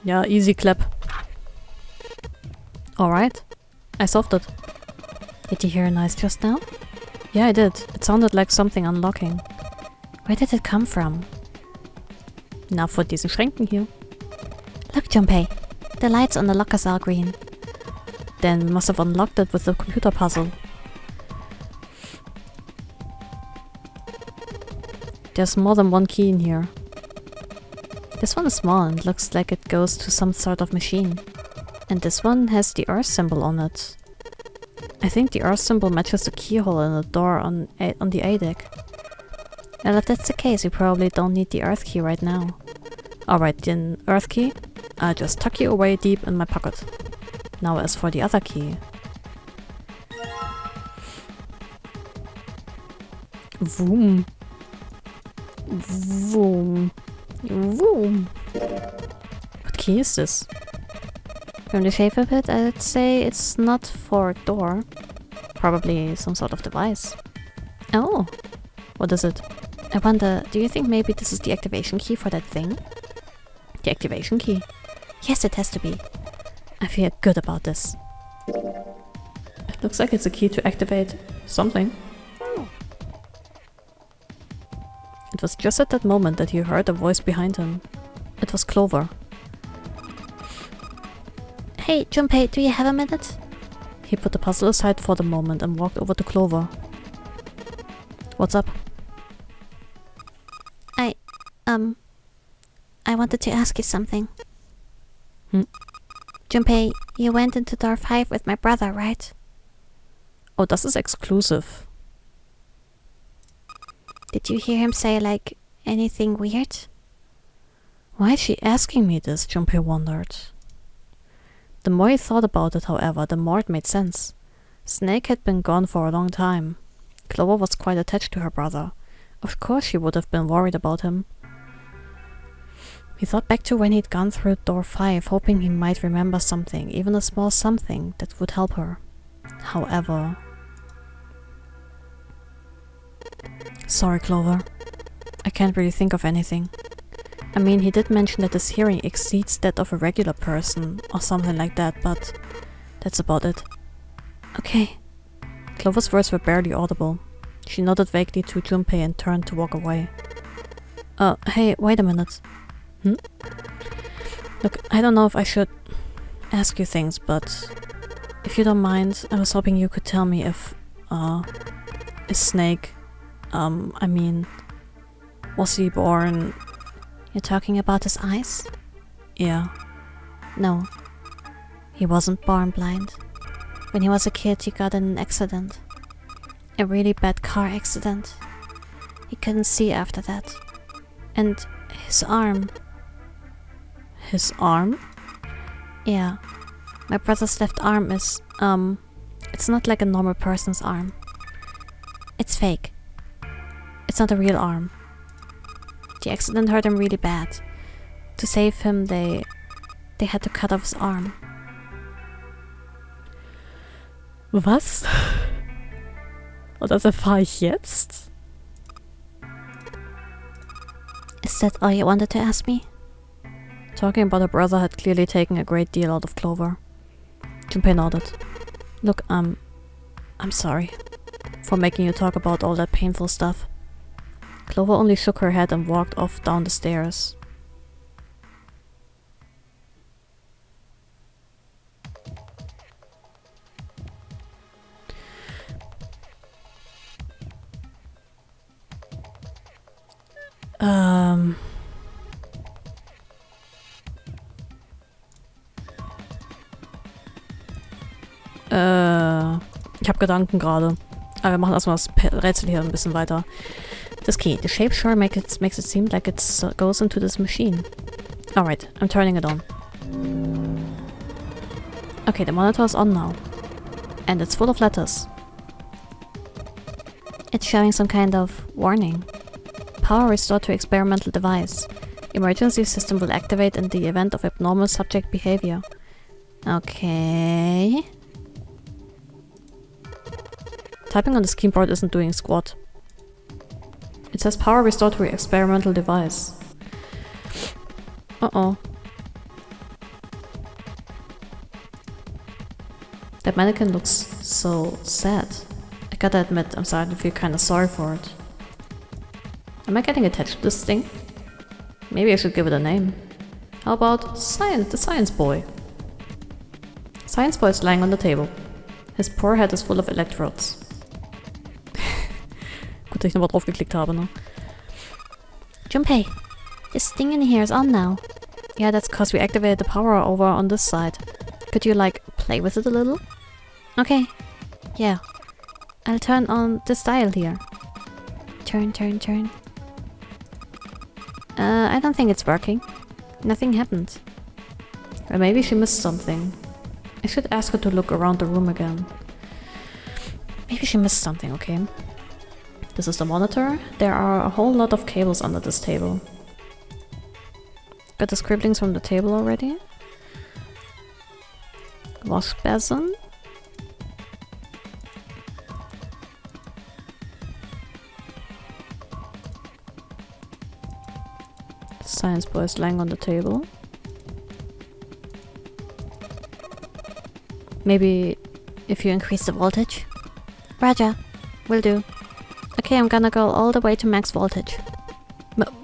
Yeah, easy clap. Alright. I solved it. Did you hear a noise just now? Yeah, I did. It sounded like something unlocking. Where did it come from? Na, vor diesen Schränken hier. Look, Junpei. The lights on the lockers are green. Then we must have unlocked it with the computer puzzle. There's more than one key in here. This one is small and looks like it goes to some sort of machine. And this one has the Earth symbol on it. I think the Earth symbol matches the keyhole in the door on the A deck. Well, if that's the case, you probably don't need the Earth key right now. Alright, the Earth key, I'll just tuck you away deep in my pocket. Now as for the other key. Vroom. Vroom. Vroom. What key is this? From the shape of it, I'd say it's not for a door. Probably some sort of device. Oh. What is it? I wonder, do you think maybe this is the activation key for that thing? The activation key? Yes, it has to be. I feel good about this. It looks like it's a key to activate something. Oh. It was just at that moment that he heard a voice behind him. It was Clover. Hey, Junpei, do you have a minute? He put the puzzle aside for the moment and walked over to Clover. What's up? I wanted to ask you something. Junpei, you went into door 5 with my brother, right? Oh, das ist exclusive. Did you hear him say, like, anything weird? Why is she asking me this? Junpei wondered. The more he thought about it, however, the more it made sense. Snake had been gone for a long time. Clover was quite attached to her brother. Of course she would have been worried about him. He thought back to when he'd gone through door 5, hoping he might remember something, even a small something, that would help her. However... Sorry, Clover. I can't really think of anything. I mean, he did mention that his hearing exceeds that of a regular person, or something like that, but that's about it. Okay. Clover's words were barely audible. She nodded vaguely to Junpei and turned to walk away. Hey, wait a minute. Look, I don't know if I should ask you things, but if you don't mind, I was hoping you could tell me if, is Snake, I mean, was he born... You're talking about his eyes? Yeah. No. He wasn't born blind. When he was a kid, he got in an accident. A really bad car accident. He couldn't see after that. And his arm... His arm? Yeah. My brother's left arm is, it's not like a normal person's arm. It's fake. It's not a real arm. The accident hurt him really bad. To save him, they had to cut off his arm. Was? Und das erfahre ich jetzt? Is that all you wanted to ask me? Talking about her brother had clearly taken a great deal out of Clover. Junpei nodded. Look, I'm sorry for making you talk about all that painful stuff. Clover only shook her head and walked off down the stairs. Ich habe Gedanken gerade. Aber wir machen erstmal das Rätsel hier ein bisschen weiter. This key. The shape sure makes it seem like it goes into this machine. Alright, I'm turning it on. Okay, the monitor is on now. And it's full of letters. It's showing some kind of warning. Power restored to experimental device. Emergency system will activate in the event of abnormal subject behavior. Okay. Typing on the keyboard isn't doing squat. It says power restored to experimental device. Uh-oh. That mannequin looks so sad. I gotta admit, I'm starting to feel kinda sorry for it. Am I getting attached to this thing? Maybe I should give it a name. How about the science boy? Science boy is lying on the table. His poor head is full of electrodes. Gut, dass ich nochmal drauf geklickt habe, ne? Junpei, this thing in here is on now. Yeah, that's cause we activated the power over on this side. Could you, like, play with it a little? Okay. Yeah. I'll turn on this dial here. Turn. I don't think it's working. Nothing happened. Or maybe she missed something. I should ask her to look around the room again. Maybe she missed something, okay? This is the monitor. There are a whole lot of cables under this table. Got the scribblings from the table already. Wash basin. Science boy is lying on the table. Maybe if you increase the voltage? Roger. Will do. Okay, I'm gonna go all the way to max voltage.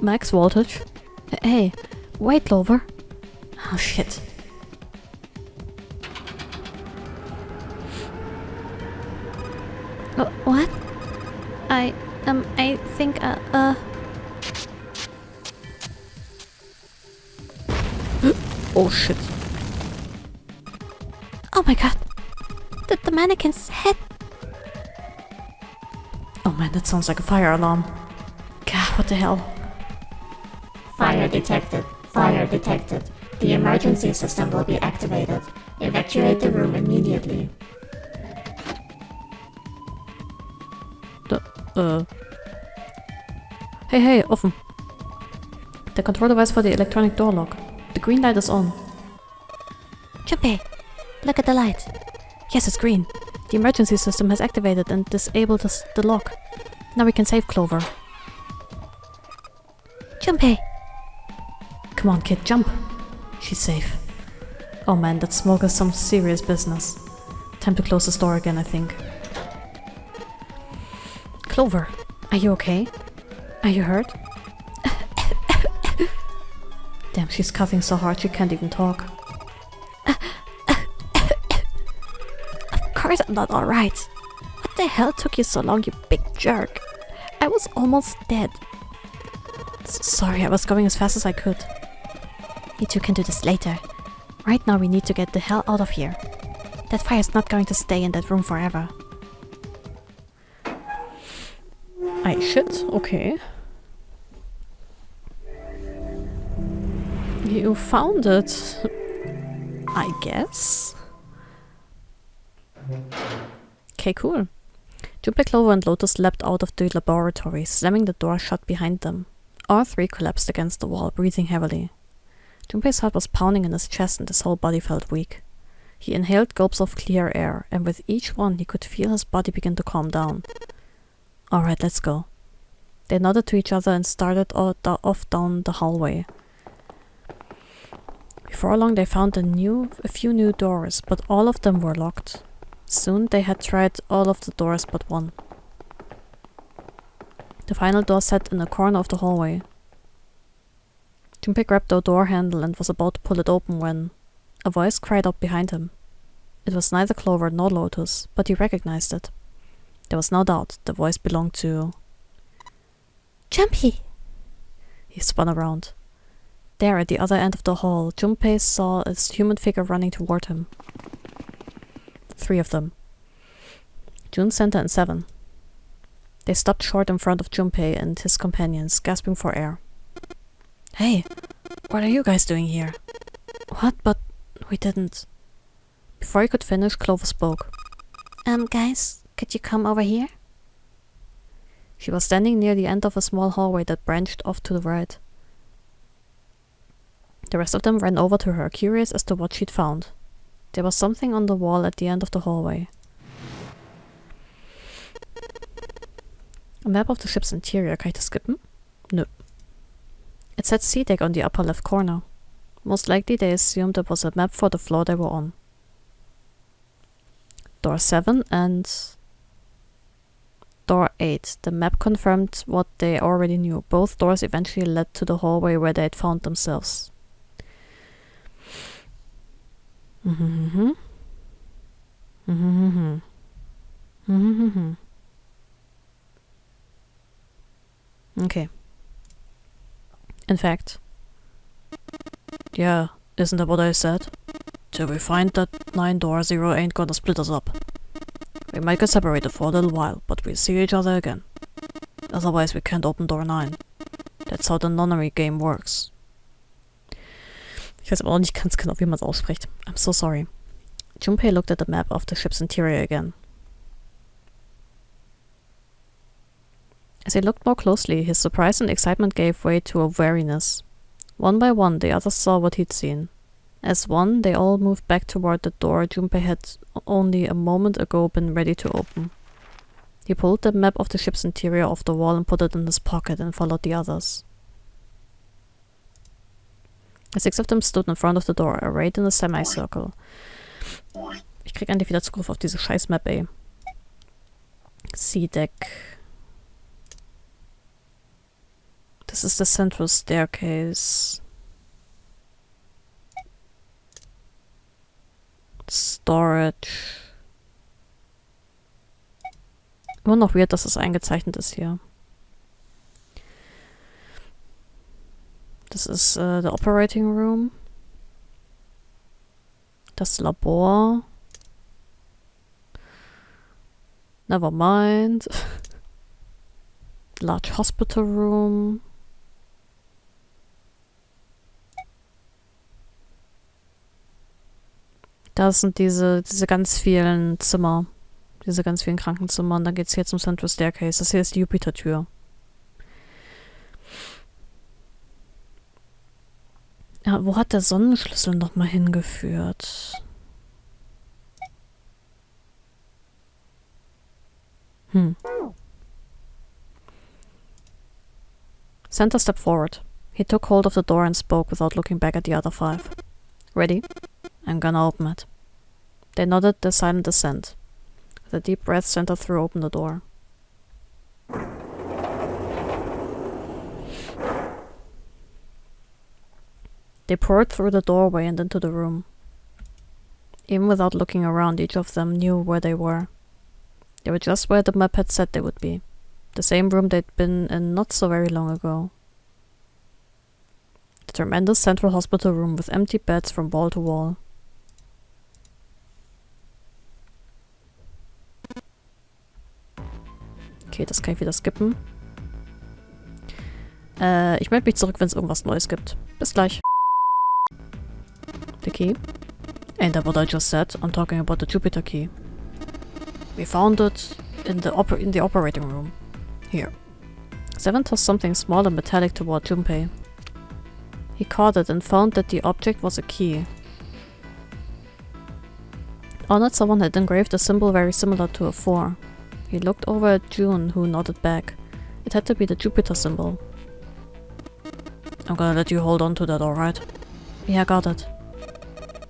Max voltage? Hey, wait, Clover. Oh shit. What? I think, Oh shit. Oh my god. The mannequin's head. Oh man, that sounds like a fire alarm. God, what the hell? Fire detected. Fire detected. The emergency system will be activated. Evacuate the room immediately. Hey, offen. The control device for the electronic door lock. The green light is on. Junpei, look at the light. Yes, it's green. The emergency system has activated and disabled the lock. Now we can save Clover. Junpei. Come on, kid, jump. She's safe. Oh man, that smoke is some serious business. Time to close this door again, I think. Clover, are you okay? Are you hurt? Damn, she's coughing so hard she can't even talk. Of course I'm not alright. What the hell took you so long, you big jerk? I was almost dead. Sorry, I was going as fast as I could. You two can do this later. Right now we need to get the hell out of here. That fire's not going to stay in that room forever. Shit, okay. You found it, I guess. Okay, cool. Junpei, Clover and Lotus leapt out of the laboratory, slamming the door shut behind them. All three collapsed against the wall, breathing heavily. Junpei's heart was pounding in his chest and his whole body felt weak. He inhaled gulps of clear air, and with each one he could feel his body begin to calm down. Alright, let's go. They nodded to each other and started off down the hallway. Before long they found a few new doors, but all of them were locked. Soon they had tried all of the doors but one. The final door sat in a corner of the hallway. Junpei grabbed the door handle and was about to pull it open when a voice cried out behind him. It was neither Clover nor Lotus, but he recognized it. There was no doubt the voice belonged to... Junpei! He spun around. There, at the other end of the hall, Junpei saw a human figure running toward him. 3 of them. June, Santa, and 7. They stopped short in front of Junpei and his companions, gasping for air. Hey, what are you guys doing here? What? But we didn't... Before he could finish, Clover spoke. Guys, could you come over here? She was standing near the end of a small hallway that branched off to the right. The rest of them ran over to her, curious as to what she'd found. There was something on the wall at the end of the hallway. A map of the ship's interior. Kann ich das skippen? No. It said sea deck on the upper left corner. Most likely they assumed it was a map for the floor they were on. Door 7 and door 8. The map confirmed what they already knew. Both doors eventually led to the hallway where they had found themselves. Okay. In fact, yeah, isn't that what I said? Till we find that 9 door 0 ain't gonna split us up. We might get separated for a little while, but we'll see each other again. Otherwise we can't open door 9. That's how the Nonary game works. Ich weiß aber auch nicht ganz genau, wie man es ausspricht. I'm so sorry. Junpei looked at the map of the ship's interior again. As he looked more closely, his surprise and excitement gave way to a wariness. One by one, the others saw what he'd seen. As one, they all moved back toward the door Junpei had only a moment ago been ready to open. He pulled the map of the ship's interior off the wall and put it in his pocket and followed the others. The 6 of them stood in front of the door, arrayed in a semicircle. Ich krieg endlich wieder Zugriff auf diese scheiß Map, ey. C-Deck. This is the central staircase. Storage. Immer noch weird, dass es eingezeichnet ist hier. Das ist the operating room. Das Labor. Never mind. Large hospital room. Das sind diese ganz vielen Zimmer. Diese ganz vielen Krankenzimmer. Und dann geht's hier zum Central Staircase. Das hier ist die Jupiter-Tür. Ja, wo hat der Sonnenschlüssel nochmal hingeführt? Santa stepped forward. He took hold of the door and spoke without looking back at the other 5. Ready? I'm gonna open it. They nodded their silent assent. With a deep breath, Santa threw open the door. They poured through the doorway and into the room. Even without looking around, each of them knew where they were. They were just where the map had said they would be. The same room they'd been in not so very long ago. The tremendous central hospital room with empty beds from wall to wall. Okay, das kann ich wieder skippen. Ich melde mich zurück, wenn es irgendwas Neues gibt. Bis gleich. The key? Ain't that what I just said? I'm talking about the Jupiter key. We found it in the operating room. Here. 7 tossed something small and metallic toward Junpei. He caught it and found that the object was a key. On it, someone had engraved a symbol very similar to a 4. He looked over at June, who nodded back. It had to be the Jupiter symbol. I'm gonna let you hold on to that, alright? Yeah, got it.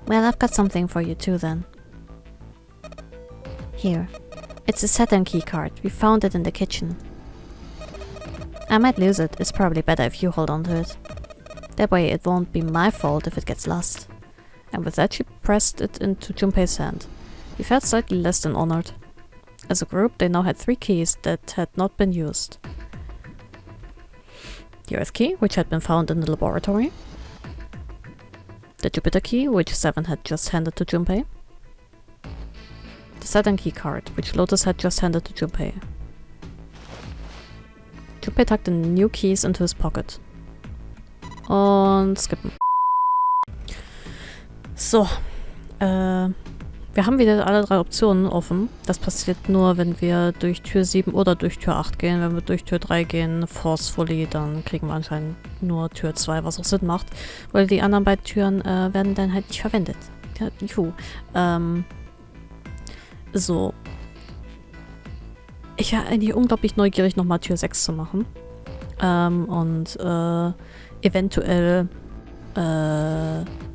Well, I've got something for you too, then. Here. It's a Saturn key card. We found it in the kitchen. I might lose it. It's probably better if you hold on to it. That way it won't be my fault if it gets lost. And with that she pressed it into Junpei's hand. He felt slightly less than honored. As a group, they now had 3 keys that had not been used. The Earth key, which had been found in the laboratory. The Jupiter key, which 7 had just handed to Junpei. The Saturn key card, which Lotus had just handed to Junpei. Junpei tucked the new keys into his pocket. Und skippen. So. Wir haben wieder alle 3 Optionen offen. Das passiert nur, wenn wir durch Tür 7 oder durch Tür 8 gehen. Wenn wir durch Tür 3 gehen, forcefully, dann kriegen wir anscheinend nur Tür 2, was auch Sinn macht. Weil die anderen beiden Türen werden dann halt nicht verwendet. Ja, juhu. So. Ich war eigentlich unglaublich neugierig, nochmal Tür 6 zu machen. Und eventuell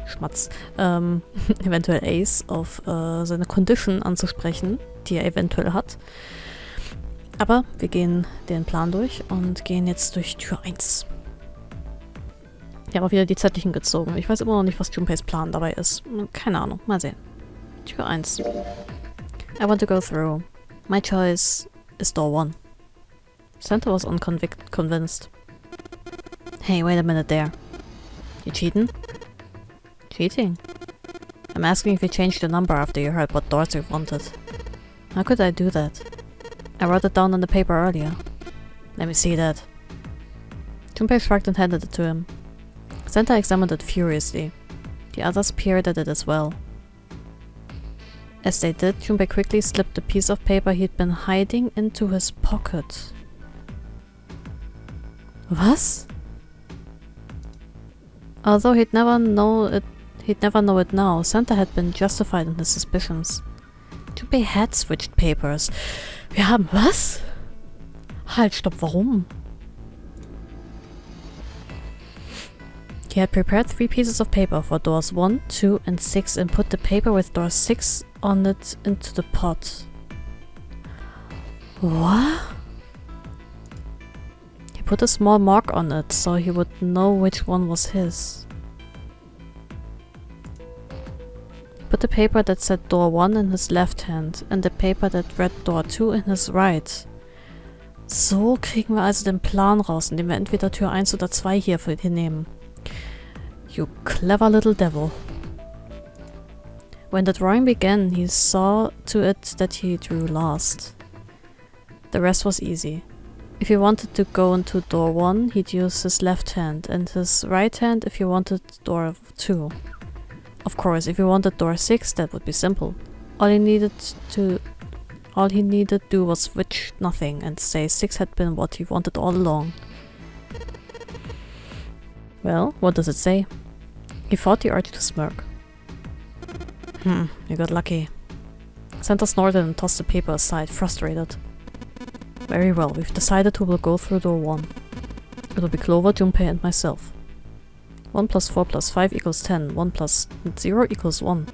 Schmatz, eventuell Ace auf seine Condition anzusprechen, die er eventuell hat. Aber wir gehen den Plan durch und gehen jetzt durch Tür 1. Wir haben auch wieder die Zettelchen gezogen. Ich weiß immer noch nicht, was Junpeis Plan dabei ist. Keine Ahnung. Mal sehen. Tür 1. I want to go through. My choice is door 1. Santa was unconvinced. Hey, wait a minute there. You cheating? Cheating? I'm asking if you changed your number after you heard what doors you wanted. How could I do that? I wrote it down on the paper earlier. Let me see that. Junpei shrugged and handed it to him. Santa examined it furiously. The others peered at it as well. As they did, Junpei quickly slipped the piece of paper he'd been hiding into his pocket. Was? Although he'd never know it now, Santa had been justified in his suspicions. Junpei had switched papers. Wir haben was? Halt, stopp, warum? He had prepared 3 pieces of paper for doors 1, 2, and 6 and put the paper with door 6 on it into the pot. What? He put a small mark on it so he would know which one was his. He put the paper that said door 1 in his left hand and the paper that read door 2 in his right. So kriegen wir also den Plan raus, indem wir entweder Tür 1 oder 2 hier hinnehmen. You clever little devil. When the drawing began, he saw to it that he drew last. The rest was easy. If he wanted to go into door 1, he'd use his left hand, and his right hand if he wanted door 2. Of course, if he wanted door 6, that would be simple. All he needed to do was switch nothing and say 6 had been what he wanted all along. Well, what does it say? He fought the urge to smirk. You got lucky. Santa snorted and tossed the paper aside, frustrated. Very well, we've decided who will go through door 1. It will be Clover, Junpei, and myself. 1 plus 4 plus 5 equals 10. 1 plus 0 equals 1.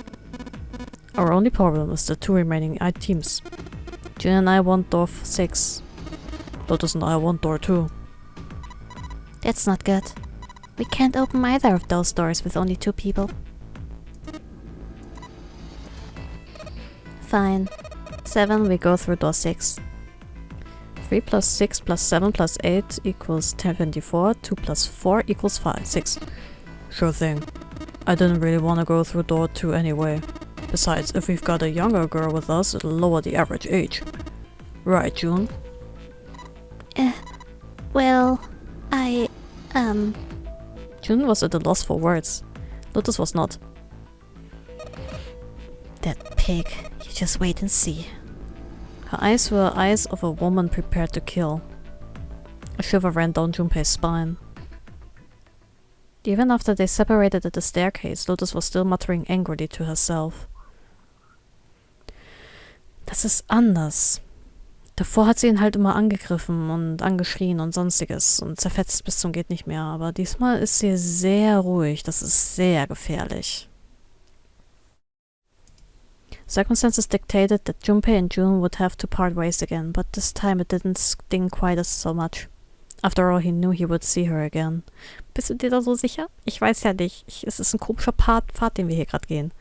Our only problem is the 2 remaining teams. Jun and I want door 6. Lotus and I want door 2. That's not good. We can't open either of those doors with only 2 people. Fine. 7, we go through door 6. 3 plus 6 plus 7 plus 8 equals 24. 2 plus 4 equals 6. Sure thing. I didn't really want to go through door 2 anyway. Besides, if we've got a younger girl with us, it'll lower the average age. Right, June? Well, June was at a loss for words. Lotus was not. That pig. You just wait and see. Her eyes were eyes of a woman prepared to kill. A shiver ran down Junpei's spine. Even after they separated at the staircase, Lotus was still muttering angrily to herself. Das ist anders. Davor hat sie ihn halt immer angegriffen und angeschrien und sonstiges und zerfetzt bis zum geht nicht mehr, aber diesmal ist sie sehr ruhig, das ist sehr gefährlich. Circumstances dictated that Junpei and June would have to part ways again, but this time it didn't sting quite as so much. After all, he knew he would see her again. Bist du dir da so sicher? Ich weiß ja nicht. Es ist ein komischer Pfad, den wir hier gerade gehen.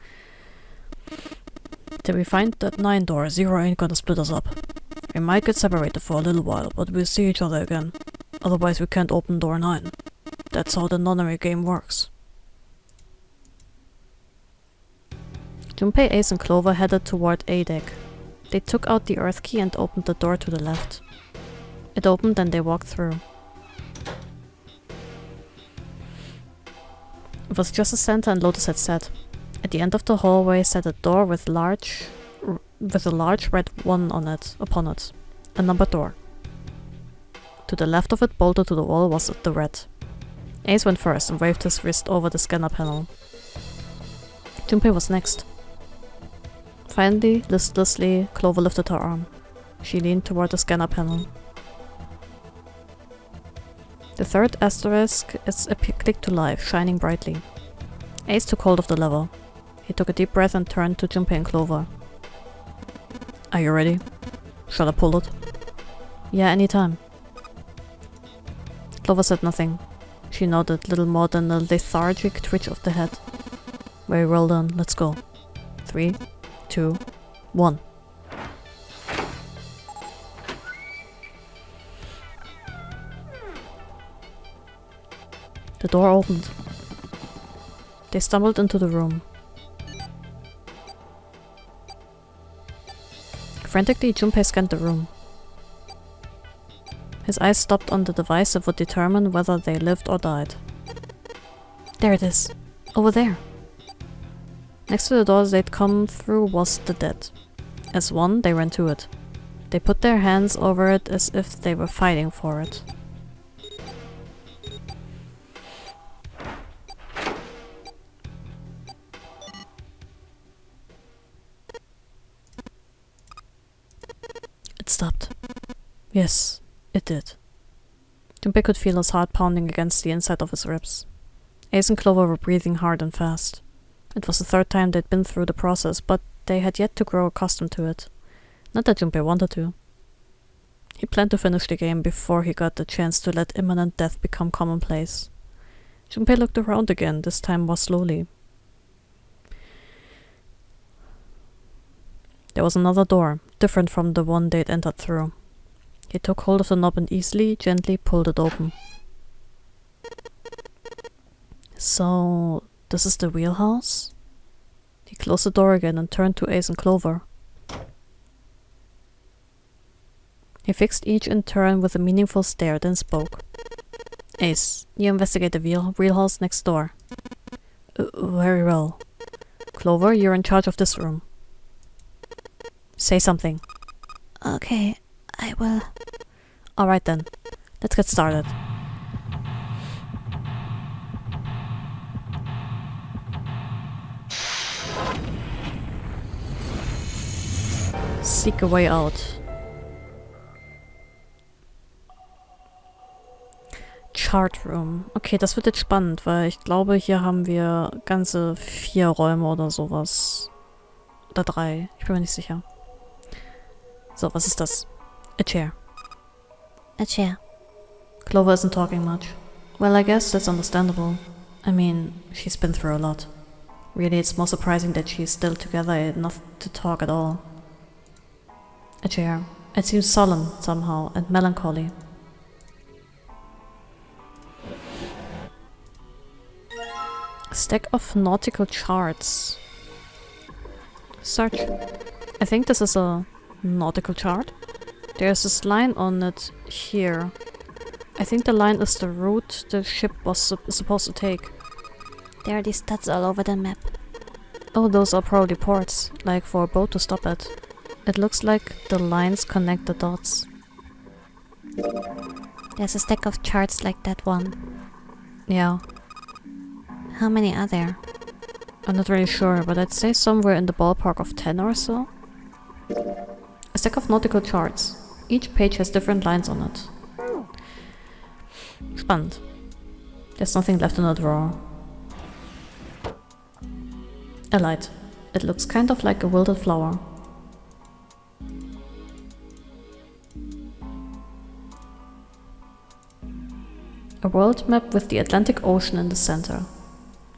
Till we find that 9 door, 0 ain't gonna split us up. We might get separated for a little while, but we'll see each other again. Otherwise we can't open door 9. That's how the Nonary game works. Junpei, Ace and Clover headed toward A deck. They took out the earth key and opened the door to the left. It opened and they walked through. It was just as Santa and Lotus had said. At the end of the hallway sat a door with a large red 1 upon it. A numbered door. To the left of it, bolted to the wall, was the red. Ace went first and waved his wrist over the scanner panel. Junpei was next. Finally, listlessly, Clover lifted her arm. She leaned toward the scanner panel. The third asterisk clicked to life, shining brightly. Ace took hold of the lever. He took a deep breath and turned to Junpei and Clover. Are you ready? Shall I pull it? Yeah, anytime. Clover said nothing. She nodded, little more than a lethargic twitch of the head. Very well done, let's go. 3, 2, 1. The door opened. They stumbled into the room. Frantically, Junpei scanned the room. His eyes stopped on the device that would determine whether they lived or died. There it is. Over there. Next to the door they'd come through was the dead. As one, they ran to it. They put their hands over it as if they were fighting for it. It stopped. Yes, it did. Junpei could feel his heart pounding against the inside of his ribs. Ace and Clover were breathing hard and fast. It was the third time they'd been through the process, but they had yet to grow accustomed to it. Not that Junpei wanted to. He planned to finish the game before he got the chance to let imminent death become commonplace. Junpei looked around again, this time more slowly. There was another door, different from the one they'd entered through. He took hold of the knob and easily, gently pulled it open. So, this is the wheelhouse? He closed the door again and turned to Ace and Clover. He fixed each in turn with a meaningful stare, then spoke. Ace, you investigate the wheelhouse next door. Very well. Clover, you're in charge of this room. Say something. Okay, I will. Alright then, let's get started. Seek a way out. Chart Room. Okay, das wird jetzt spannend, weil ich glaube, hier haben wir ganze 4 Räume oder sowas. Oder 3, ich bin mir nicht sicher. So, was ist das? A chair. A chair. Clover isn't talking much. Well, I guess that's understandable. I mean, she's been through a lot. Really, it's more surprising that she's still together enough to talk at all. A chair. It seems solemn, somehow, and melancholy. A stack of nautical charts. Search. I think this is a nautical chart. There's this line on it here. I think the line is the route the ship was supposed to take. There are these dots all over the map. Oh, those are probably ports, like for a boat to stop at. It looks like the lines connect the dots. There's a stack of charts like that one. Yeah. How many are there? I'm not really sure, but I'd say somewhere in the ballpark of 10 or so. A stack of nautical charts. Each page has different lines on it. Spannend. There's nothing left in the drawer. A light. It looks kind of like a wilted flower. A world map with the Atlantic Ocean in the center.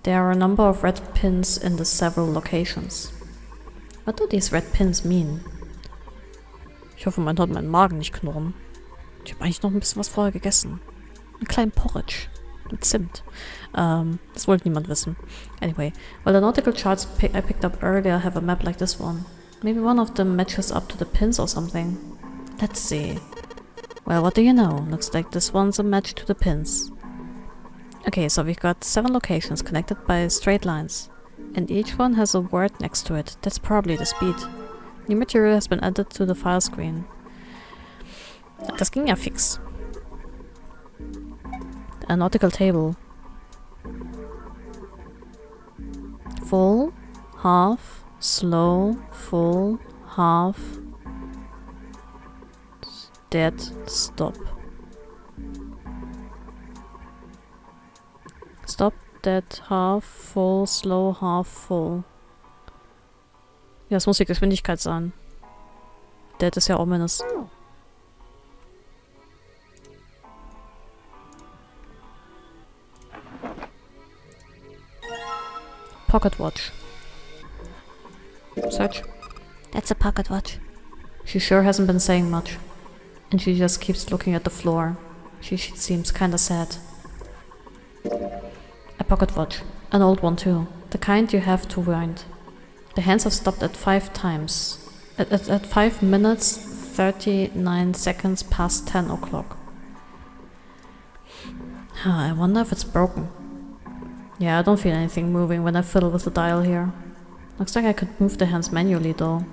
There are a number of red pins in the several locations. What do these red pins mean? Ich hoffe, man hört meinen Magen nicht knurren. Ich habe eigentlich noch ein bisschen was vorher gegessen. Einen kleinen Porridge. Mit Zimt. Das wollte niemand wissen. Anyway, well, the nautical charts I picked up earlier have a map like this one. Maybe one of them matches up to the pins or something. Let's see. Well, what do you know? Looks like this one's a match to the pins. Okay, so we've got 7 locations connected by straight lines. And each one has a word next to it. That's probably the speed. New material has been added to the file screen. Das ging ja fix. A nautical table. Full, half, slow, full, half, dead, stop. Stop, Dead, half full, slow, half full. Ja, das muss die Geschwindigkeit sein. Dead ist ja ominous. Pocket watch. Search. That's a pocket watch. She sure hasn't been saying much. And she just keeps looking at the floor. She seems kinda sad. A pocket watch. An old one too. The kind you have to wind. The hands have stopped at 5 times. At 5 minutes, 39 seconds past 10 o'clock. I wonder if it's broken. Yeah, I don't feel anything moving when I fiddle with the dial here. Looks like I could move the hands manually though.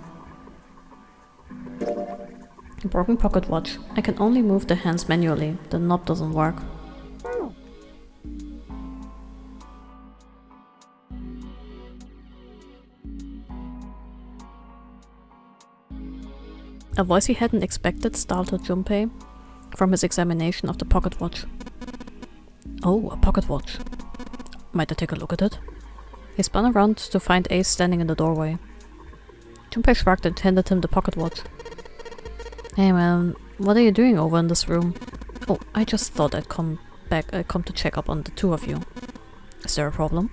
A broken pocket watch. I can only move the hands manually. The knob doesn't work. A voice he hadn't expected startled Junpei from his examination of the pocket watch. Oh, a pocket watch. Might I take a look at it? He spun around to find Ace standing in the doorway. Junpei shrugged and handed him the pocket watch. Hey man, what are you doing over in this room? Oh, I just thought I'd come to check up on the two of you. Is there a problem?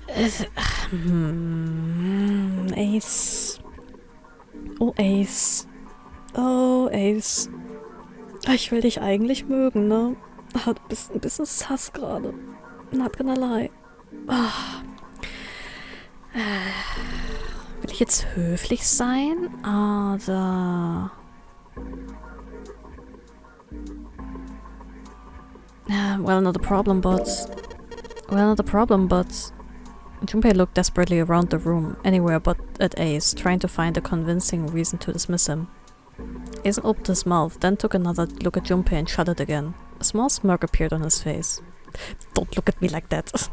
Ace. Oh, Ace. Oh, Ace. Ich will dich eigentlich mögen, ne? Aber du bist ein bisschen sass gerade. Not gonna lie. Will ich jetzt höflich sein? Oder... well, not a problem, but... Junpei looked desperately around the room, anywhere but at Ace, trying to find a convincing reason to dismiss him. Ace opened his mouth, then took another look at Junpei and shut it again. A small smirk appeared on his face. Don't look at me like that.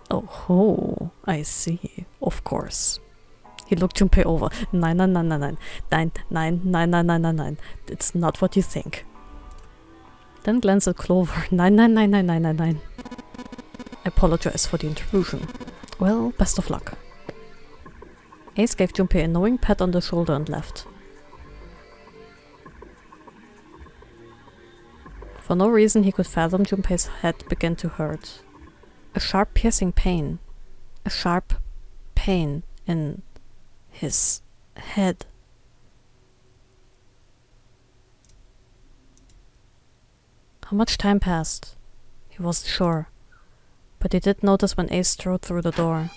Oh, I see. Of course. He looked Junpei over. Nein. It's not what you think. Then glanced at Clover. Nein. I apologize for the intrusion. Well, best of luck. Ace gave Junpei a knowing pat on the shoulder and left. For no reason he could fathom, Junpei's head began to hurt. A sharp piercing pain. A sharp pain in his head. How much time passed? He wasn't sure. But he did notice when Ace strode through the door.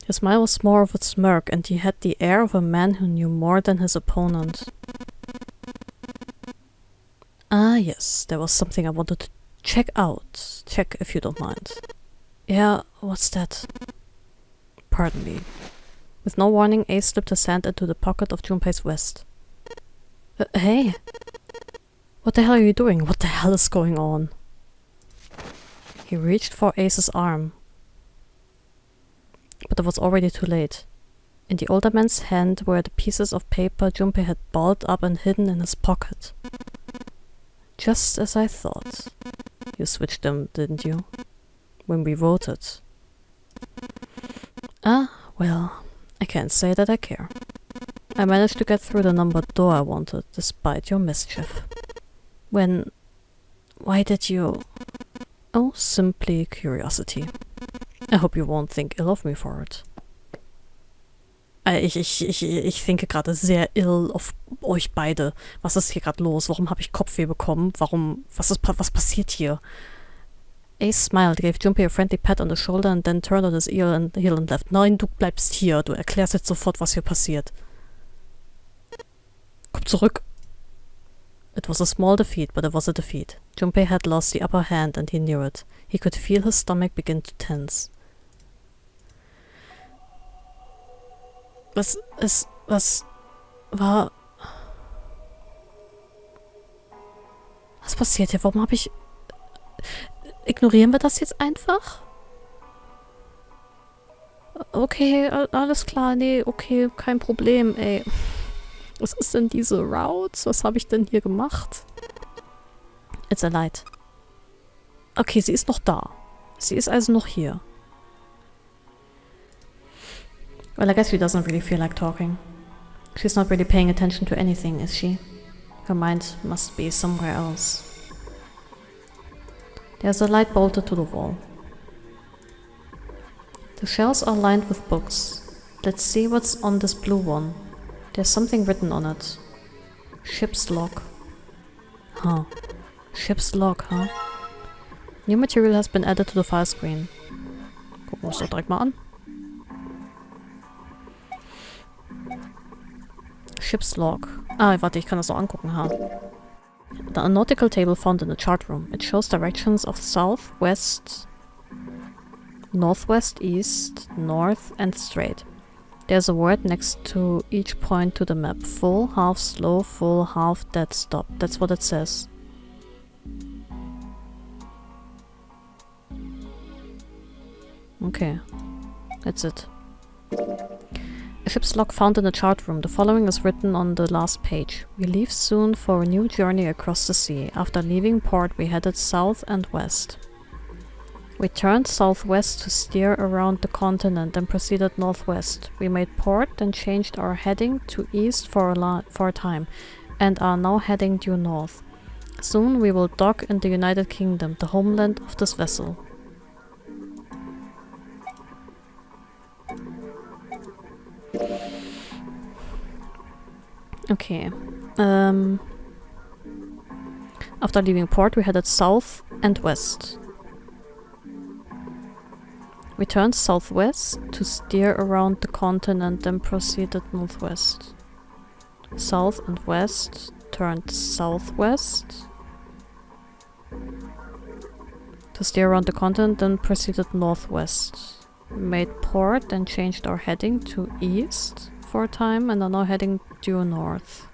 His smile was more of a smirk, and he had the air of a man who knew more than his opponent. Ah yes, there was something I wanted to check out. Check if you don't mind. Yeah, what's that? Pardon me. With no warning, Ace slipped his hand into the pocket of Junpei's vest. Hey! What the hell are you doing? What the hell is going on? He reached for Ace's arm. But it was already too late. In the older man's hand were the pieces of paper Junpei had balled up and hidden in his pocket. Just as I thought. You switched them, didn't you? When we voted. Ah, well, I can't say that I care. I managed to get through the numbered door I wanted, despite your mischief. Why did you... Oh, simply curiosity. I hope you won't think ill of me for it. Ich denke gerade sehr ill auf euch beide. Was ist hier gerade los? Warum habe ich Kopfweh bekommen? Was passiert hier? Ace smiled, gave Junpei a friendly pat on the shoulder and then turned on his heel and left. Nein, du bleibst hier. Du erklärst jetzt sofort, was hier passiert. Komm zurück. It was a small defeat, but it was a defeat. Junpei had lost the upper hand and he knew it. He could feel his stomach begin to tense. Was passiert hier? Warum habe ich... Ignorieren wir das jetzt einfach? Okay, alles klar, nee, okay, kein Problem, ey. Was ist denn diese Routes? Was habe ich denn hier gemacht? It's a light. Okay, sie ist noch da. Sie ist also noch hier. Well, I guess she doesn't really feel like talking. She's not really paying attention to anything, is she? Her mind must be somewhere else. There's a light bolted to the wall. The shelves are lined with books. Let's see what's on this blue one. There's something written on it. Ship's log. Huh. Ship's log, huh? New material has been added to the file screen. Gucken wir uns doch direkt mal an. Ship's log. Ah, warte, ich kann das noch angucken, ha. The nautical table found in the chart room. It shows directions of south, west, northwest, east, north, and straight. There's a word next to each point to the map. Full, half, slow, full, half, dead, stop. That's what it says. Okay. That's it. A ship's log found in the chart room. The following is written on the last page. We leave soon for a new journey across the sea. After leaving port, we headed south and west. We turned southwest to steer around the continent and proceeded northwest. We made port, then changed our heading to east for a time, and are now heading due north. Soon we will dock in the United Kingdom, the homeland of this vessel. Okay. After leaving port, we headed south and west. We turned southwest to steer around the continent, then proceeded northwest. South and west, turned southwest to steer around the continent, then proceeded northwest. We made port, then changed our heading to east for a time, and are now heading due north.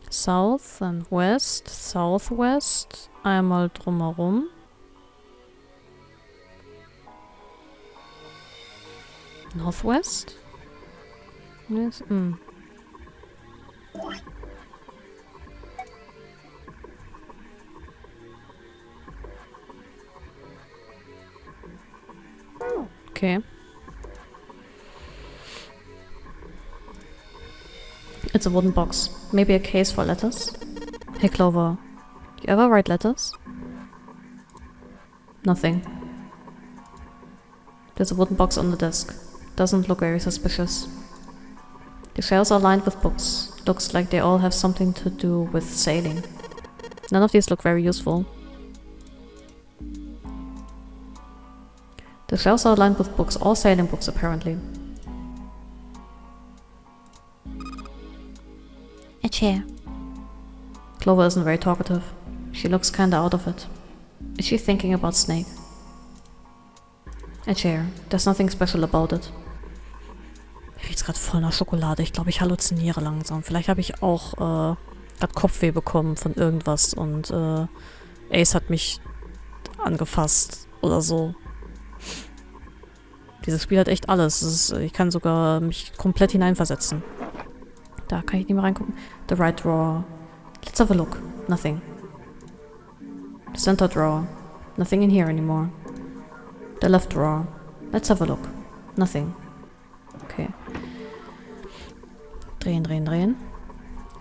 South and west, southwest, einmal drumherum. Northwest? Yes. Okay. It's a wooden box. Maybe a case for letters? Hey Clover, you ever write letters? Nothing. There's a wooden box on the desk. Doesn't look very suspicious. The shelves are lined with books. Looks like they all have something to do with sailing. None of these look very useful. The shelves are lined with books, all sailing books apparently. A chair. Clover isn't very talkative. She looks kinda out of it. Is she thinking about Snake? A chair. There's nothing special about it. Mir riecht's grad voll nach Schokolade. Ich glaube, ich halluziniere langsam. Vielleicht habe ich auch grad Kopfweh bekommen von irgendwas und Ace hat mich angefasst oder so. Dieses Spiel hat echt alles. Ich kann sogar mich komplett hineinversetzen. Da kann ich nicht mehr reingucken. The right drawer. Let's have a look. Nothing. The center drawer. Nothing in here anymore. The left drawer. Let's have a look. Nothing. Okay. Drehen, drehen, drehen.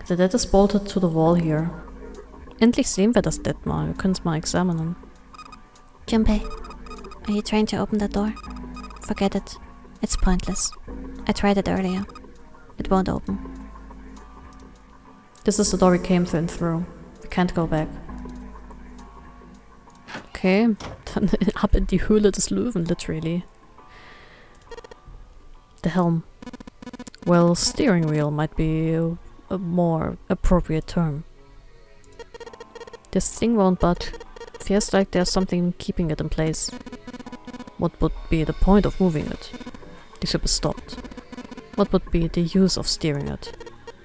The dead is bolted to the wall here. Endlich sehen wir das Dead mal. Wir können es mal examinen. Junpei, are you trying to open that door? Forget it. It's pointless. I tried it earlier. It won't open. This is the door we came through. We can't go back. Okay, dann ab in die Höhle des Löwen, literally. The helm. Well, steering wheel might be a more appropriate term. This thing won't budge. Feels like there's something keeping it in place. What would be the point of moving it? The ship is stopped. What would be the use of steering it?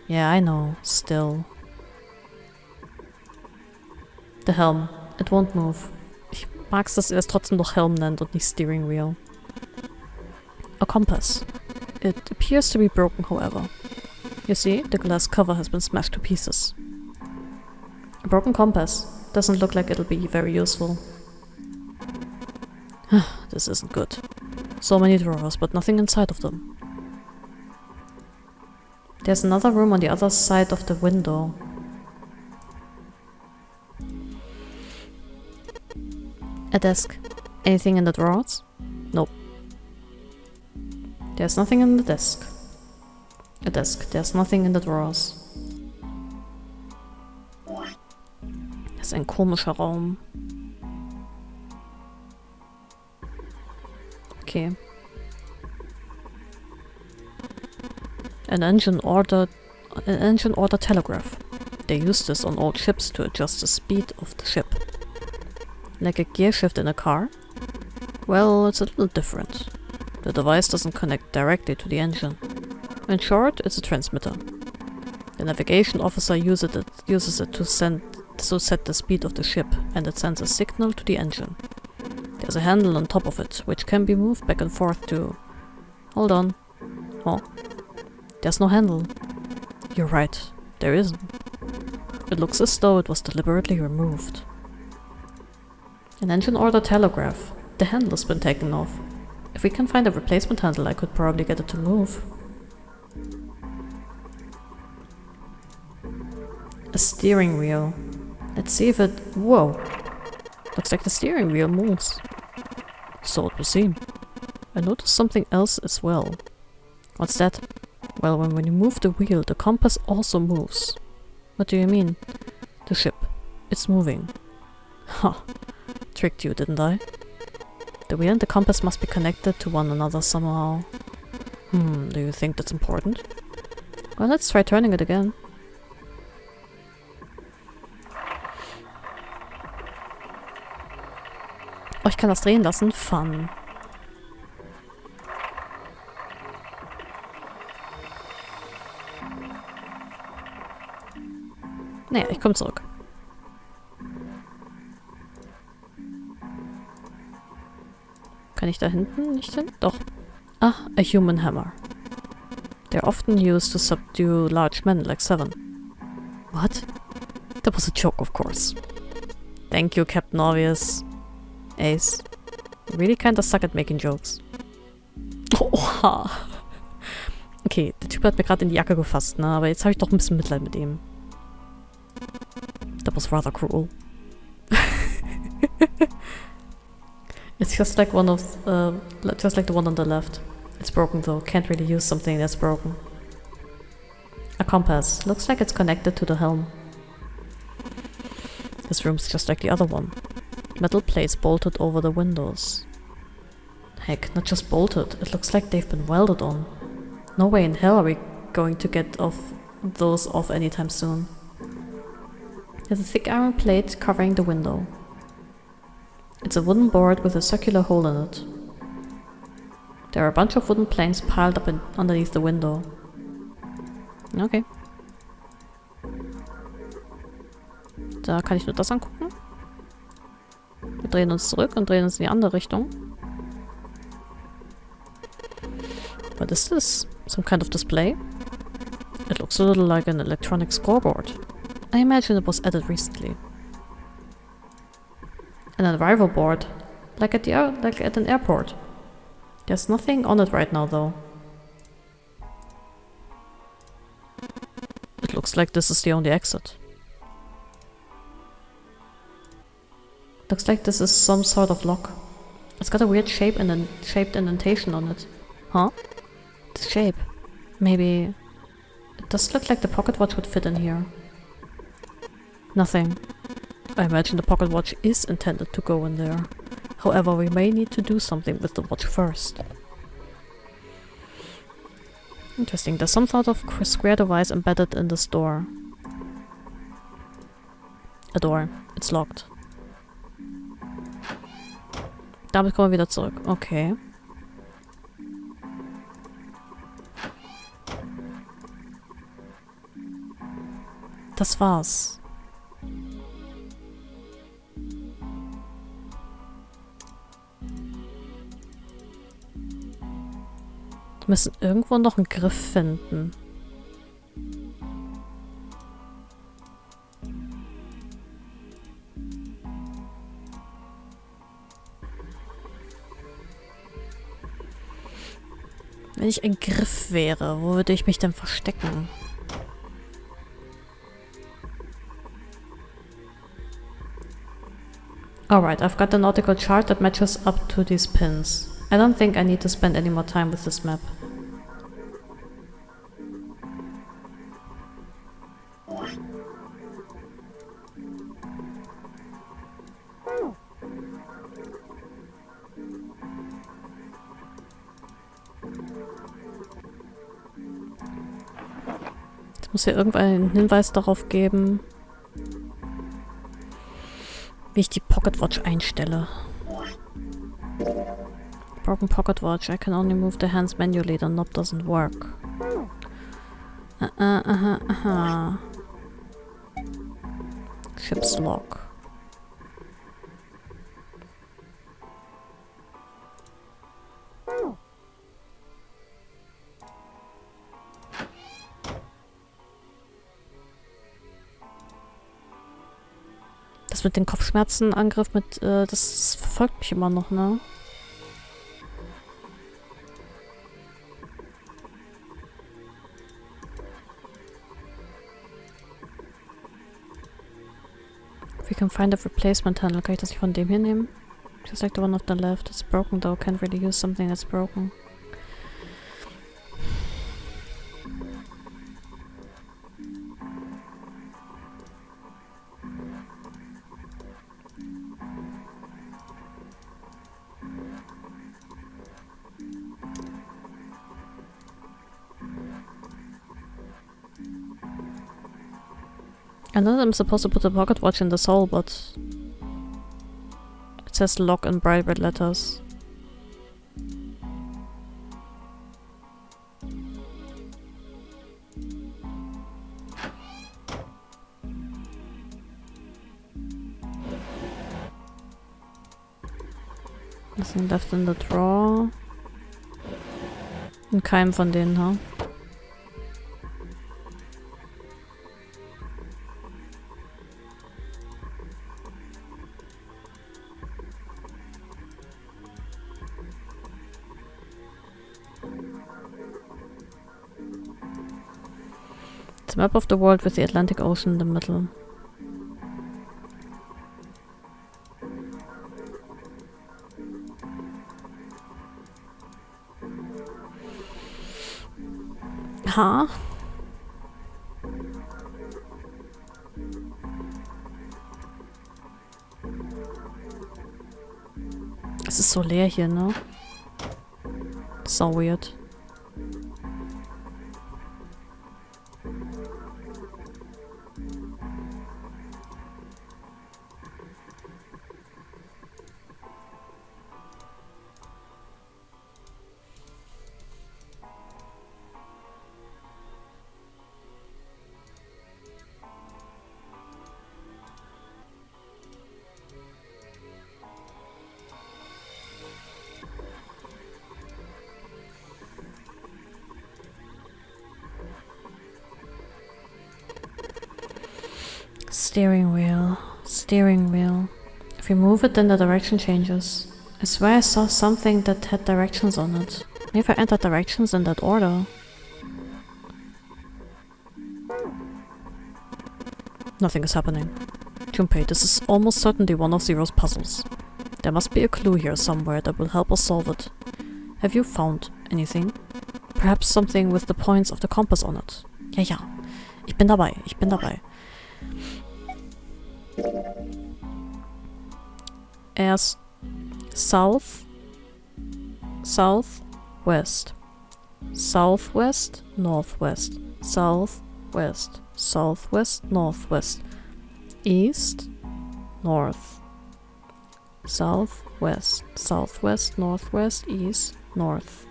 Yeah, I know, still. The helm. It won't move. Ich mag's, dass er es trotzdem noch Helm nennt und nicht Steering Wheel. A compass. It appears to be broken, however. You see, the glass cover has been smashed to pieces. A broken compass. Doesn't look like it'll be very useful. This isn't good. So many drawers, but nothing inside of them. There's another room on the other side of the window. A desk. Anything in the drawers? Nope. There's nothing in the desk. A desk. There's nothing in the drawers. Das ist ein komischer Raum. Okay. An engine order telegraph. They use this on old ships to adjust the speed of the ship. Like a gear shift in a car? Well, it's a little different. The device doesn't connect directly to the engine. In short, it's a transmitter. The navigation officer uses it to set the speed of the ship, and it sends a signal to the engine. There's a handle on top of it, which can be moved back and forth to... Hold on. Oh. There's no handle. You're right, there isn't. It looks as though it was deliberately removed. An engine order telegraph. The handle's been taken off. If we can find a replacement handle, I could probably get it to move. A steering wheel. Let's see if it... Whoa! Looks like the steering wheel moves. So it would seem. I noticed something else as well. What's that? Well, when you move the wheel, the compass also moves. What do you mean? The ship. It's moving. Huh. Tricked you, didn't I? The wheel and the compass must be connected to one another somehow. Do you think that's important? Well, let's try turning it again. Oh, ich kann das drehen lassen. Fun. Naja, ich komme zurück. Kann ich da hinten nicht hin? Doch. Ah, a human hammer. They're often used to subdue large men like Seven. What? That was a joke, of course. Thank you, Captain Obvious. Ace. You really kinda suck at making jokes. Oha. Okay, der Typ hat mir gerade in die Jacke gefasst, ne? Aber jetzt habe ich doch ein bisschen Mitleid mit ihm. That was rather cruel. It's just like one of, just like the one on the left. It's broken though. Can't really use something that's broken. A compass. Looks like it's connected to the helm. This room's just like the other one. Metal plates bolted over the windows. Heck, not just bolted. It looks like they've been welded on. No way in hell are we going to get those off anytime soon. There's a thick iron plate covering the window. It's a wooden board with a circular hole in it. There are a bunch of wooden planks piled up underneath the window. Okay. Da kann ich nur das angucken. Wir drehen uns zurück und drehen uns in die andere Richtung. What is this? Some kind of display? It looks a little like an electronic scoreboard. I imagine it was added recently. An arrival board, like at an airport. There's nothing on it right now, though. It looks like this is the only exit. Looks like this is some sort of lock. It's got a weird shaped indentation on it. Huh? The shape. Maybe... It does look like the pocket watch would fit in here. Nothing. I imagine the pocket watch is intended to go in there. However, we may need to do something with the watch first. Interesting. There's some sort of square device embedded in this door. A door. It's locked. Damit kommen wir wieder zurück. Okay. Das war's. Wir müssen irgendwo noch einen Griff finden. Wenn ich ein Griff wäre, wo würde ich mich denn verstecken? Alright, I've got a nautical chart that matches up to these pins. I don't think I need to spend any more time with this map. Es muss hier irgendeinen Hinweis darauf geben, wie ich die Pocket Watch einstelle. Broken Pocket Watch. I can only move the hands manually. The knob doesn't work. Ship's log. Das mit den Kopfschmerzenangriff mit, das verfolgt mich immer noch, ne? If we can find a replacement handle, kann ich das nicht von dem hier nehmen? Just like the one on the left. It's broken though, can't really use something that's broken. I know I'm supposed to put the pocket watch in the sole, but it says lock in bright red letters. Nothing left in the drawer. In keinem von denen, ha? It's a map of the world with the Atlantic Ocean in the middle. Ha? Es ist so leer hier, ne? So weird. Steering wheel. Steering wheel. If you move it, then the direction changes. I swear I saw something that had directions on it. Maybe if I entered directions in that order. Nothing is happening. Junpei, this is almost certainly one of Zero's puzzles. There must be a clue here somewhere that will help us solve it. Have you found anything? Perhaps something with the points of the compass on it. Ja, ja. Ich bin dabei. Ich bin dabei. Erst South, Southwest, Southwest, Northwest, Southwest, Southwest, Northwest, East, North, Southwest, Southwest, Northwest, East, North,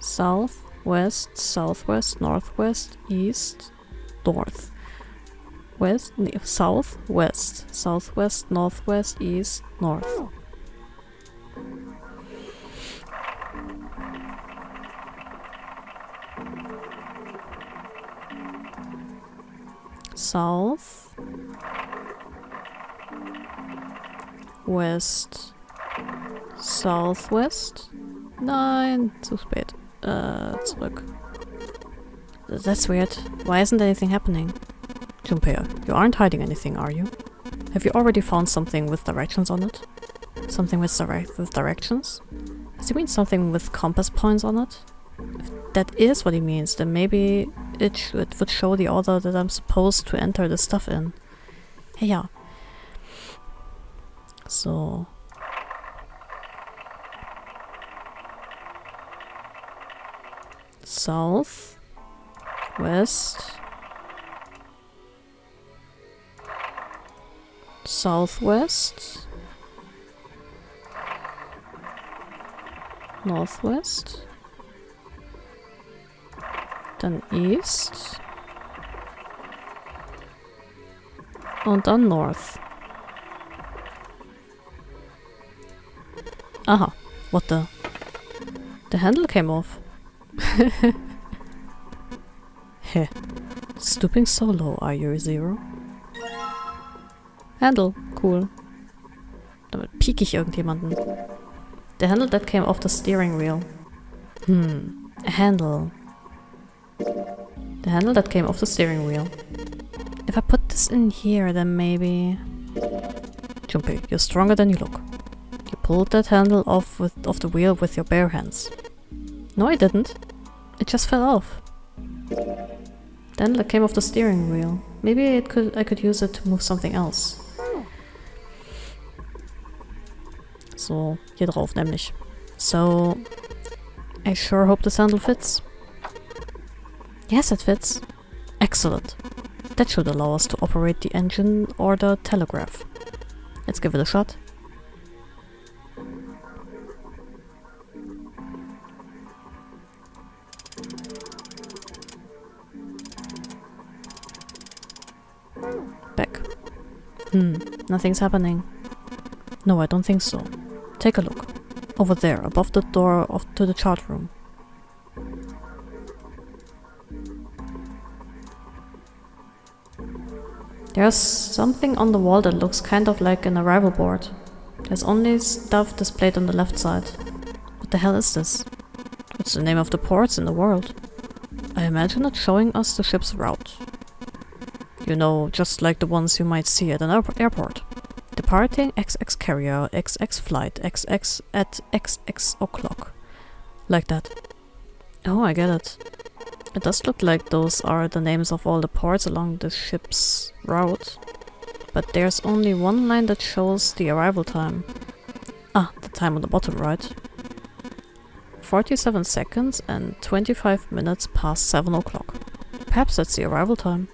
Southwest, Southwest, Northwest, East, North. West, nee, South, West, Southwest, Northwest, East, North. south, west, southwest. Nein, zu spät. Zurück. That's weird. Why isn't anything happening? Junpei, you aren't hiding anything, are you? Have you already found something with directions on it? Something with directions? Does he mean something with compass points on it? If that is what he means, then maybe it would show the order that I'm supposed to enter the stuff in. Hey, yeah. So. South. West. Southwest. Northwest. Dann East. Und dann North. Aha. What the? The handle came off. Heh. Stooping so low, are you, Zero? Handle. Cool. Damit piek ich irgendjemanden. The handle that came off the steering wheel. A handle. The handle that came off the steering wheel. If I put this in here, then maybe... Junpei, you're stronger than you look. You pulled that handle off the wheel with your bare hands. No, I didn't. It just fell off. The handle that came off the steering wheel. Maybe I could use it to move something else. So, hier drauf nämlich. So, I sure hope this handle fits. Yes, it fits. Excellent. That should allow us to operate the engine or the telegraph. Let's give it a shot. Back. Nothing's happening. No, I don't think so. Take a look. Over there, above the door to the chart room. There's something on the wall that looks kind of like an arrival board. There's only stuff displayed on the left side. What the hell is this? What's the name of the ports in the world? I imagine it's showing us the ship's route. You know, just like the ones you might see at an airport. Departing XX carrier, XX flight, XX at XX o'clock. Like that. Oh, I get it. It does look like those are the names of all the ports along the ship's route. But there's only one line that shows the arrival time. Ah, the time on the bottom right. 47 seconds and 25 minutes past 7 o'clock. Perhaps that's the arrival time.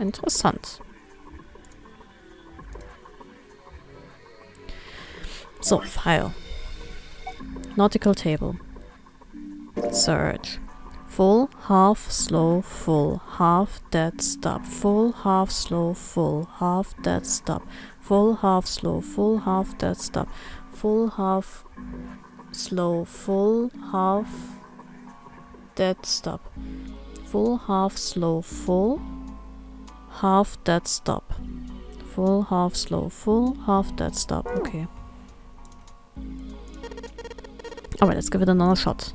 Interessant. So, File. Nautical table. Search. Full, half, slow, full, half, dead, stop, full, half, slow, full, half, dead, stop, full, half, slow, full, half, dead, stop, full, half, slow, full, half, dead, stop, full, half, slow, full, half, dead, stop, full, half, slow, full, half, dead, stop. Okay. Alright, let's give it another shot.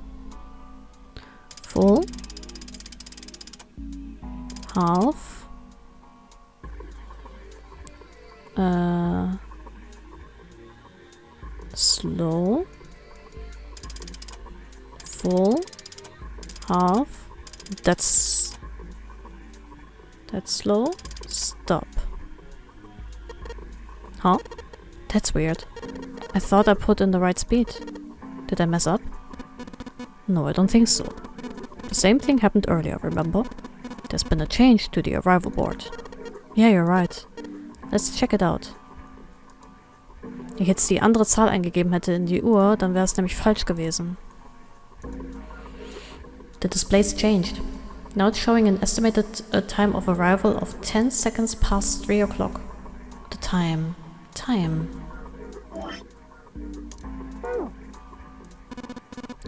Full, half, slow, full, half, that's slow, stop. Huh? That's weird. I thought I put in the right speed. Did I mess up? No, I don't think so. The same thing happened earlier, remember? There's been a change to the arrival board. Yeah, you're right. Let's check it out. Wenn ich jetzt die andere Zahl eingegeben hätte in die Uhr, dann wäre es nämlich falsch gewesen. The display's changed. Now it's showing an estimated time of arrival of 10 seconds past 3 o'clock. The time.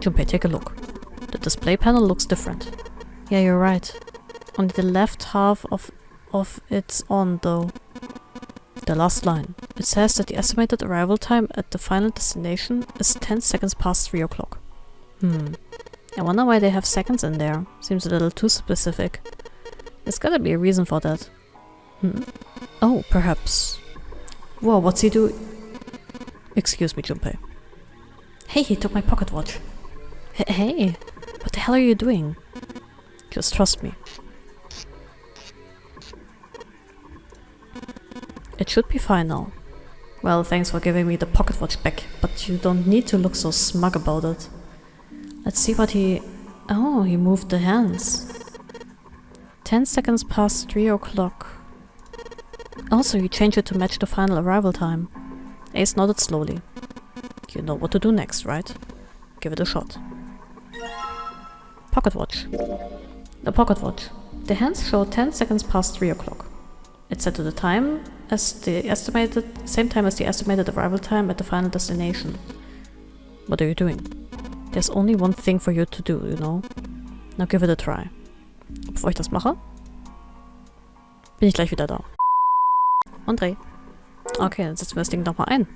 Junpei, take a look. The display panel looks different. Yeah, you're right. Only the left half of of it on, though. The last line. It says that the estimated arrival time at the final destination is 10 seconds past 3 o'clock. I wonder why they have seconds in there. Seems a little too specific. There's gotta be a reason for that. Oh, perhaps. Whoa, what's he doing? Excuse me, Junpei. Hey, he took my pocket watch. Hey, what the hell are you doing? Just trust me. It should be fine now. Well, thanks for giving me the pocket watch back, but you don't need to look so smug about it. Let's see what he... Oh, he moved the hands. 10 seconds past 3 o'clock. Also, you changed it to match the final arrival time. Ace nodded slowly. You know what to do next, right? Give it a shot. Pocket watch. The pocket watch. The hands show 10 seconds past 3 o'clock. It's set to the time as the same time as the estimated arrival time at the final destination. What are you doing? There's only one thing for you to do, you know? Now give it a try. Bevor ich das mache, bin ich gleich wieder da. Und dreh. Okay, dann setzen wir das Ding nochmal ein.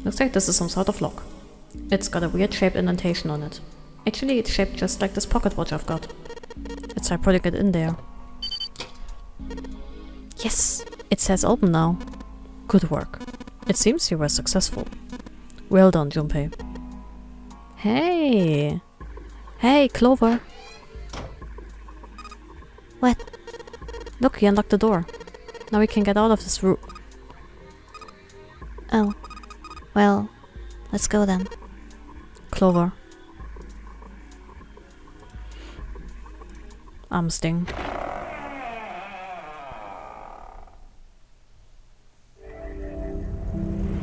Looks like this is some sort of lock. It's got a weird shaped indentation on it. Actually, it's shaped just like this pocket watch I've got. Let's try putting it in there. Yes! It says open now. Good work. It seems you were successful. Well done, Junpei. Hey! Hey, Clover! What? Look, he unlocked the door. Now we can get out of this room. Oh. Well, let's go then. Clover. Arm sting.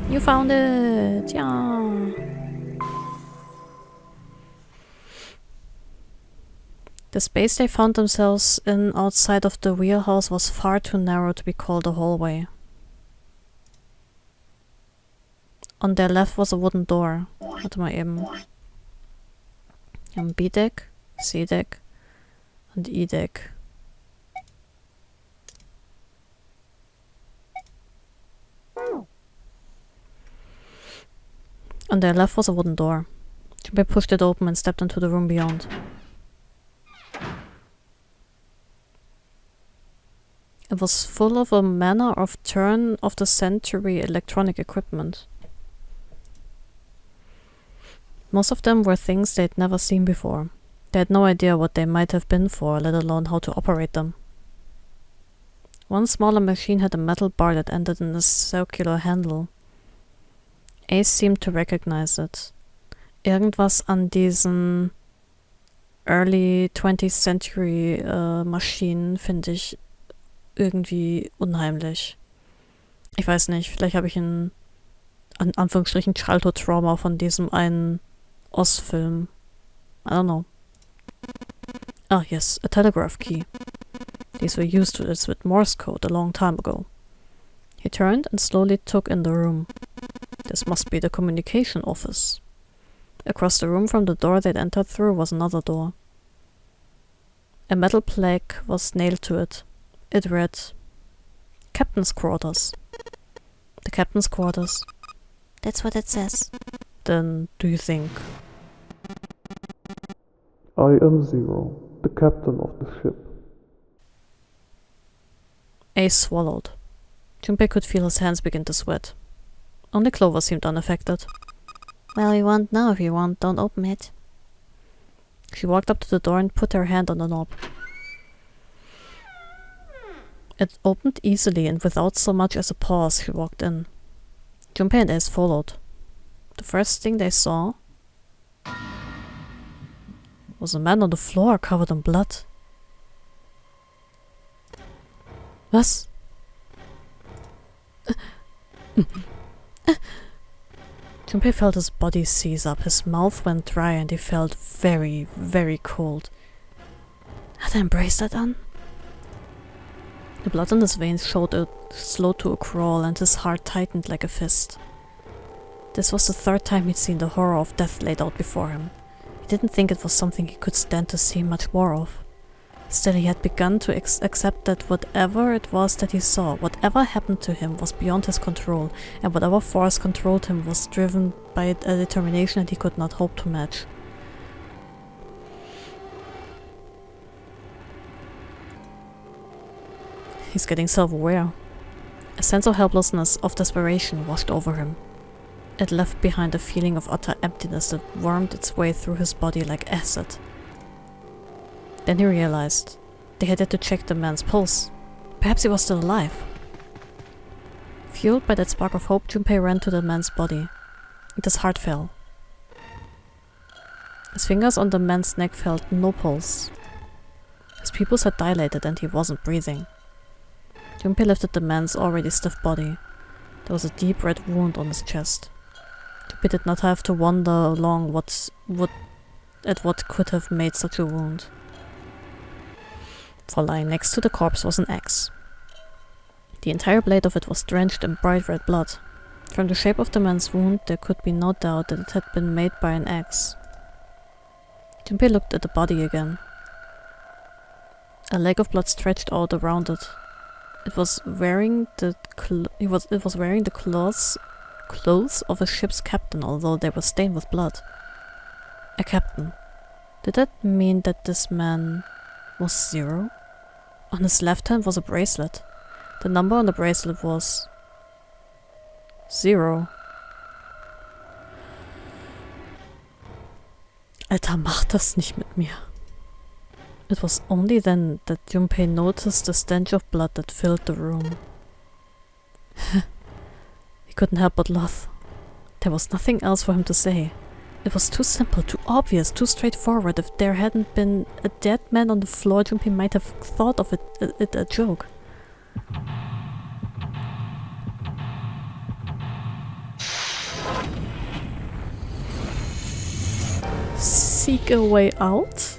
You found it! Yeah! The space they found themselves in outside of the wheelhouse was far too narrow to be called a hallway. On their left was a wooden door. Warte mal eben. Wir haben B-Deck, C-Deck und E-Deck. On their left was a wooden door. Junpei pushed it open and stepped into the room beyond. It was full of a manner of turn-of-the-century electronic equipment. Most of them were things they'd never seen before. They had no idea what they might have been for, let alone how to operate them. One smaller machine had a metal bar that ended in a circular handle. Ace seemed to recognize it. Irgendwas an diesen early 20th century Maschinen finde ich irgendwie unheimlich. Ich weiß nicht, vielleicht habe ich an Anführungsstrichen Childhood-Trauma von diesem einen Oz-Film. I don't know. Ah, yes, a telegraph key. These were used with Morse code a long time ago. He turned and slowly took in the room. This must be the communication office. Across the room from the door they'd entered through was another door. A metal plaque was nailed to it. It read, Captain's Quarters. The Captain's Quarters. That's what it says. Then, do you think? I am Zero, the captain of the ship. Ace swallowed. Junpei could feel his hands begin to sweat. Only Clover seemed unaffected. Well, you won't know if you won't. Don't open it. She walked up to the door and put her hand on the knob. It opened easily and without so much as a pause. She walked in. Junpei and Ace followed. The first thing they saw was a man on the floor covered in blood. Was? Junpei felt his body seize up, his mouth went dry and he felt very, very cold. Hat embraced that dann? The blood in his veins slowed to a crawl and his heart tightened like a fist. This was the third time he'd seen the horror of death laid out before him. He didn't think it was something he could stand to see much more of. Still, he had begun to accept that whatever it was that he saw, whatever happened to him, was beyond his control, and whatever force controlled him was driven by a determination that he could not hope to match. He's getting self-aware. A sense of helplessness, of desperation, washed over him. It left behind a feeling of utter emptiness that wormed its way through his body like acid. Then he realized they had to check the man's pulse. Perhaps he was still alive. Fueled by that spark of hope, Junpei ran to the man's body, and his heart fell. His fingers on the man's neck felt no pulse. His pupils had dilated and he wasn't breathing. Junpei lifted the man's already stiff body. There was a deep red wound on his chest. Junpei did not have to wonder long what could have made such a wound. For lying next to the corpse was an axe. The entire blade of it was drenched in bright red blood. From the shape of the man's wound, there could be no doubt that it had been made by an axe. Junpei looked at the body again. A lake of blood stretched out around it. It was wearing the clothes of a ship's captain, although they were stained with blood. A captain. Did that mean that this man was 0? On his left hand was a bracelet. The number on the bracelet was 0. Alter, mach das nicht mit mir. It was only then that Junpei noticed the stench of blood that filled the room. He couldn't help but laugh. There was nothing else for him to say. It was too simple, too obvious, too straightforward. If there hadn't been a dead man on the floor, Junpei might have thought of it a joke. Seek a way out?